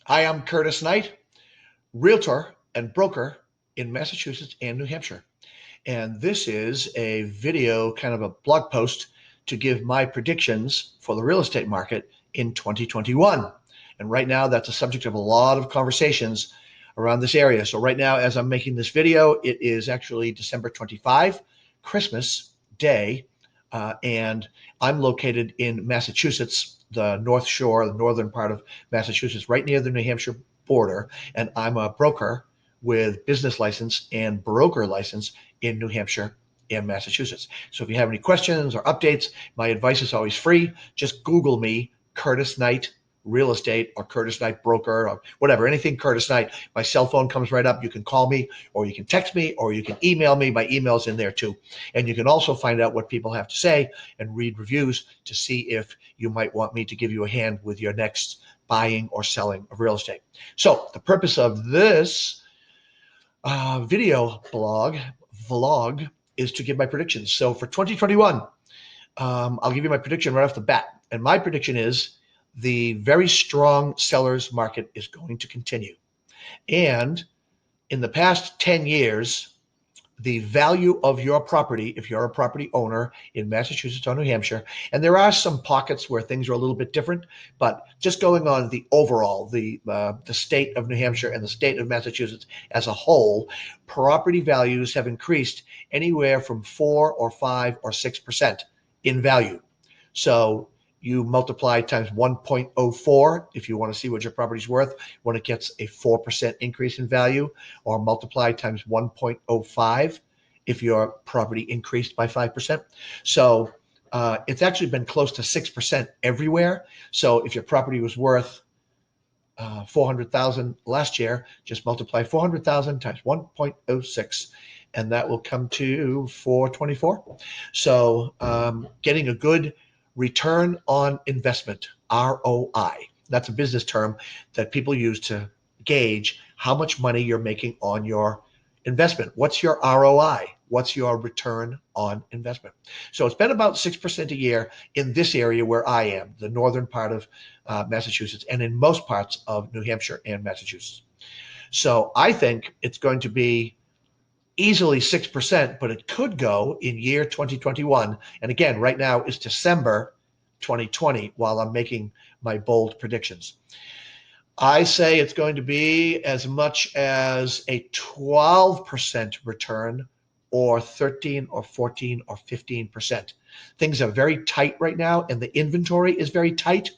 Hi, I'm Curtis Knight, realtor and broker in Massachusetts and New Hampshire. And this is a video, kind of a blog post to give my predictions for the real estate market in 2021. And right now, that's a subject of a lot of conversations around this area. So right now, as I'm making this video, it is actually December 25, Christmas Day. And I'm located in Massachusetts, the North Shore, the northern part of Massachusetts, right near the New Hampshire border. And I'm a broker with business license and broker license in New Hampshire and Massachusetts. So if you have any questions or updates, my advice is always free. Just Google me, Curtis Knight Real Estate, or Curtis Knight Broker, or whatever, anything Curtis Knight. My cell phone comes right up. You can call me, or you can text me, or you can email me. My email's in there too. And you can also find out what people have to say and read reviews to see if you might want me to give you a hand with your next buying or selling of real estate. So the purpose of this video vlog is to give my predictions. So for 2021, I'll give you my prediction right off the bat. And my prediction is the very strong sellers market is going to continue. And in the past 10 years, the value of your property, if you're a property owner in Massachusetts or New Hampshire, and there are some pockets where things are a little bit different, but just going on the overall, the state of New Hampshire and the state of Massachusetts as a whole, property values have increased anywhere from 4 or 5 or 6% in value. So you multiply times 1.04 if you want to see what your property's worth when it gets a 4% increase in value, or multiply times 1.05 if your property increased by 5%. So it's actually been close to 6% everywhere. So if your property was worth 400,000 last year, just multiply 400,000 times 1.06, and that will come to 424. So getting a good return on investment, ROI. That's a business term that people use to gauge how much money you're making on your investment. What's your ROI? What's your return on investment? So it's been about 6% a year in this area where I am, the northern part of Massachusetts, and in most parts of New Hampshire and Massachusetts. So I think it's going to be easily 6%, but it could go in year 2021. And again, right now is December 2020 while I'm making my bold predictions. I say it's going to be as much as a 12% return, or 13 or 14 or 15%. Things are very tight right now, and the inventory is very tight.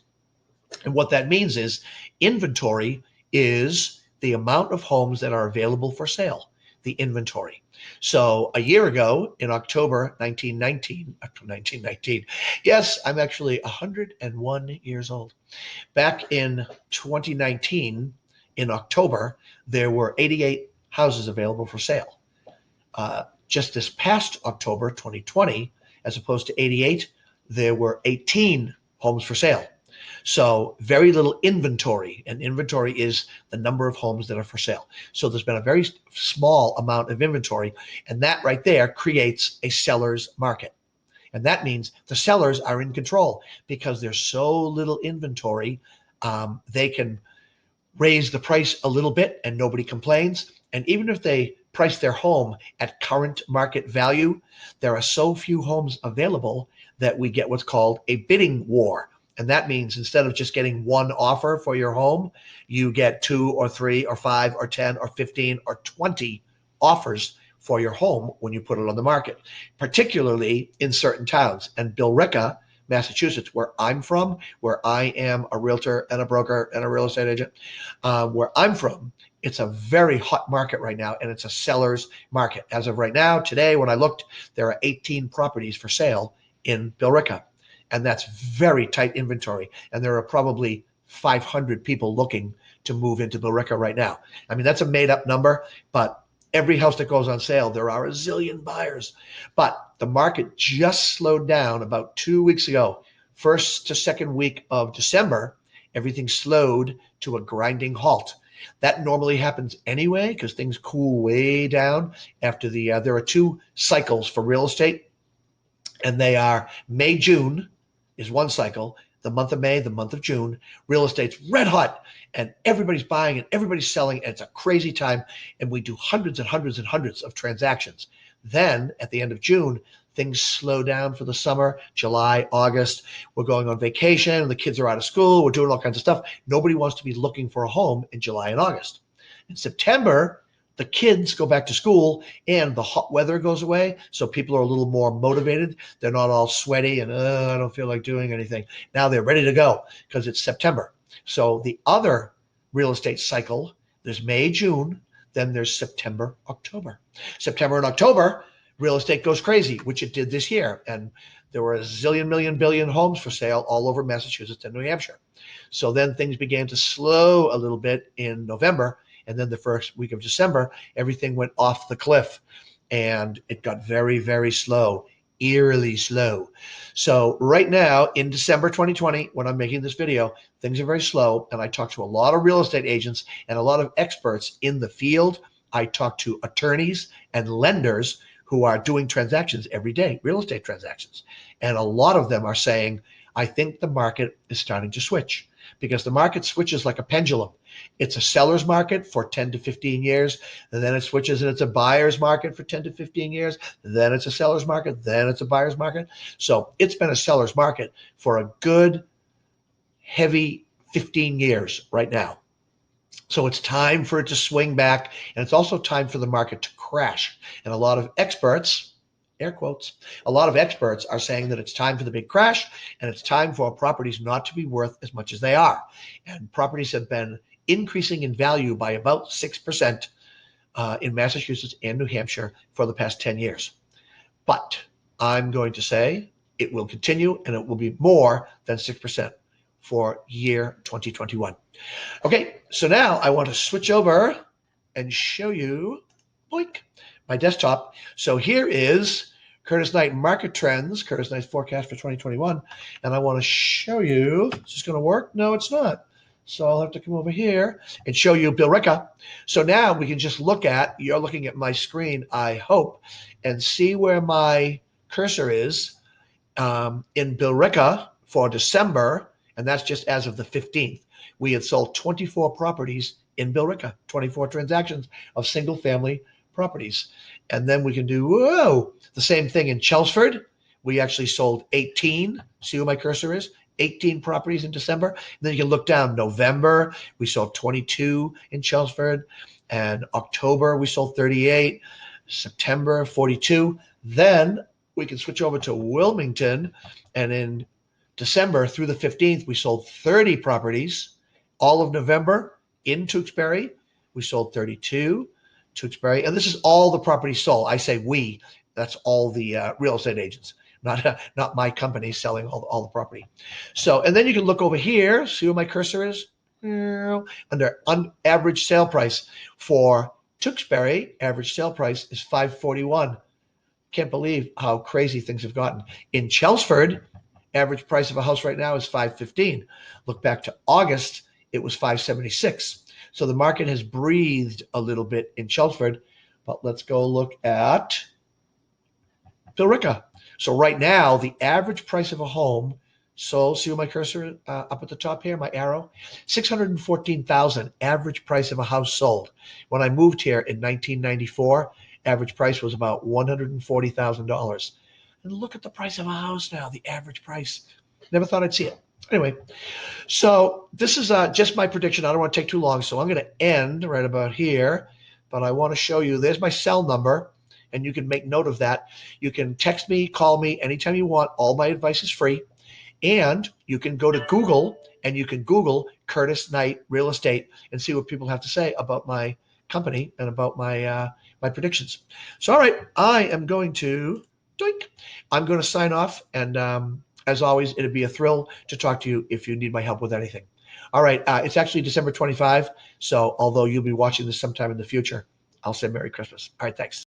And what that means is inventory is the amount of homes that are available for sale, the inventory. So a year ago in October 1919, yes, I'm actually 101 years old. Back in 2019, in October, there were 88 houses available for sale. Just this past October 2020, as opposed to 88, there were 18 homes for sale. So very little inventory, and inventory is the number of homes that are for sale. So there's been a very small amount of inventory, and that right there creates a seller's market. And that means the sellers are in control because there's so little inventory. They can raise the price a little bit and nobody complains. And even if they price their home at current market value, there are so few homes available that we get what's called a bidding war. And that means instead of just getting one offer for your home, you get 2 or 3 or 5 or 10 or 15 or 20 offers for your home when you put it on the market, particularly in certain towns. And Billerica, Massachusetts, where I'm from, where I am a realtor and a broker and a real estate agent, where I'm from, it's a very hot market right now, and it's a seller's market. As of right now, today, when I looked, there are 18 properties for sale in Billerica, and that's very tight inventory. And there are probably 500 people looking to move into Billerica right now. I mean, that's a made-up number, but every house that goes on sale, there are a zillion buyers. But the market just slowed down about 2 weeks ago. First to second week of December, everything slowed to a grinding halt. That normally happens anyway because things cool way down after there are 2 cycles for real estate, and they are May, June is one cycle, the month of May, the month of June, real estate's red hot and everybody's buying and everybody's selling. And it's a crazy time. And we do hundreds and hundreds and hundreds of transactions. Then at the end of June, things slow down for the summer. July, August, we're going on vacation and the kids are out of school. We're doing all kinds of stuff. Nobody wants to be looking for a home in July and August. In September, the kids go back to school and the hot weather goes away. So people are a little more motivated. They're not all sweaty and I don't feel like doing anything. Now they're ready to go because it's September. So the other real estate cycle, there's May, June, then there's September, October. September and October, real estate goes crazy, which it did this year. And there were a zillion, million, billion homes for sale all over Massachusetts and New Hampshire. So then things began to slow a little bit in November. And then the first week of December, everything went off the cliff and it got very, very slow, eerily slow. So right now in December 2020, when I'm making this video, things are very slow. And I talk to a lot of real estate agents and a lot of experts in the field. I talk to attorneys and lenders who are doing transactions every day, real estate transactions. And a lot of them are saying, I think the market is starting to switch because the market switches like a pendulum. It's a seller's market for 10 to 15 years, and then it switches and it's a buyer's market for 10 to 15 years, then it's a seller's market, then it's a buyer's market. So it's been a seller's market for a good, heavy 15 years right now. So it's time for it to swing back, and it's also time for the market to crash. And a lot of experts, air quotes, a lot of experts are saying that it's time for the big crash, and it's time for properties not to be worth as much as they are. And properties have been increasing in value by about 6% in Massachusetts and New Hampshire for the past 10 years. But I'm going to say it will continue, and it will be more than 6% for year 2021. Okay, so now I want to switch over and show you, boink, my desktop. So here is Curtis Knight Market Trends, Curtis Knight's forecast for 2021. And I want to show you, is this going to work? No, it's not. So I'll have to come over here and show you Billerica. So now we can just look at, you're looking at my screen, I hope, and see where my cursor is in Billerica for December. And that's just as of the 15th. We had sold 24 properties in Billerica, 24 transactions of single family properties. And then we can do, the same thing in Chelmsford. We actually sold 18. See where my cursor is? 18 properties in December. And then you can look down. November, we sold 22 in Chelmsford. And October, we sold 38. September, 42. Then we can switch over to Wilmington. And in December through the 15th, we sold 30 properties. All of November in Tewksbury, we sold 32, Tewksbury. And this is all the properties sold. I say we, that's all the real estate agents, not my company selling all the property. So, and then you can look over here, see where my cursor is? Under average sale price for Tewksbury, average sale price is $541. Can't believe how crazy things have gotten. In Chelmsford, average price of a house right now is $515. Look back to August, it was $576. So the market has breathed a little bit in Chelmsford, but let's go look at Billerica. So right now, the average price of a home sold, see my cursor up at the top here, my arrow, $614,000 average price of a house sold. When I moved here in 1994, average price was about $140,000. And look at the price of a house now, the average price. Never thought I'd see it. Anyway, so this is just my prediction. I don't want to take too long, so I'm going to end right about here. But I want to show you, there's my cell number, and you can make note of that. You can text me, call me anytime you want. All my advice is free. And you can go to Google, and you can Google Curtis Knight Real Estate and see what people have to say about my company and about my my predictions. So, all right, I am going to I'm going to sign off, and as always, it'd be a thrill to talk to you if you need my help with anything. All right, it's actually December 25, so although you'll be watching this sometime in the future, I'll say Merry Christmas. All right, thanks.